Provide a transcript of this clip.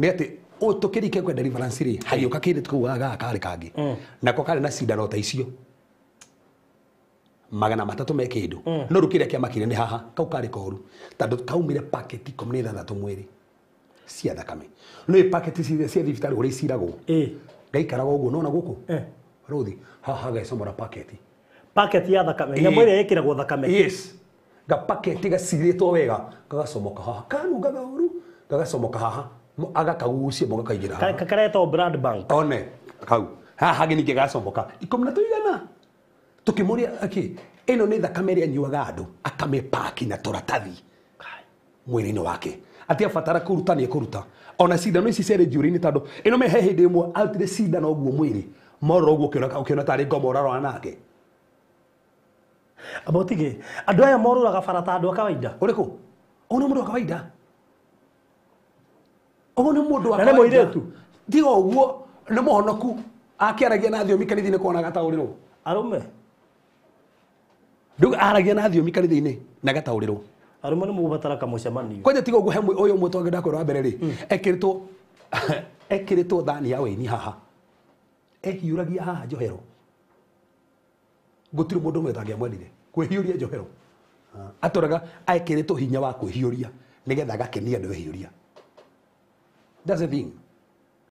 nĩ atĩ tũkĩrike kwenda deliverance rĩ hagĩũka kĩndũ kau karĩ kangĩ nako karĩ na cindano ta icio 300 me kĩndũ no rũkĩrĩa kĩamakire nĩ haha kau karĩ koru tondũ kaumire paketi 16 mwĩrĩ cia thakame nĩ paketi cia thibitarĩ ũrĩa iciragwo ngaikaraga ũguo nona gũkũ Ruthi haha gacomora paketi ya thakame nyamũ ĩrĩa ĩkĩragwo thakame yes ga paketi gacirĩtwo wega gagacomoka haha kanungaga ũru gagacomoka haha agakagucia moga kaingĩra haha karetwo blood bank one kau haha ningĩ gacomoka 12 tukĩmũria ĩno nĩ thakame ĩrĩa anyuaga andũ akamĩpaki na tũratathi mwĩrĩ-inĩ wake ati abatara kũruta nĩ kũruta ona cindano ici ciarĩ njũrĩ-inĩ tondũ ĩno me he hĩndĩ ĩmwe arutire cindano ũguo mwĩrĩ morora ũguo ũkĩona tarĩ ngoma ũrarora nake abotige andũ aya morũraga bara ta andũ a kawaida ũrĩkũ ona mũndũ wa kawaida ona mũndũ wa kawaida mũirĩtu tiga ũguo nĩ mũhonoku akĩaragia na thiomi kanitha-inĩ kona gataũrĩrwo arũme ndũga aragia na thiomi kanitha-inĩ na gataũrĩrwo arũme nĩ mũgũbatara kamũcemanio kwanja tiga ũguo he ũyũ ũmwe twagenda kwĩrwo wa mbere rĩ ekĩrĩtwo thani ya waini haha ehiũragia haha njohero gũtirĩ mũndũ ũmwe ũtangĩamwendire kwĩhiũria njohero atũraga ekĩrĩtwo hinya wa kwĩhiũria nĩgetha agakenia andũ ehiũria that's the thing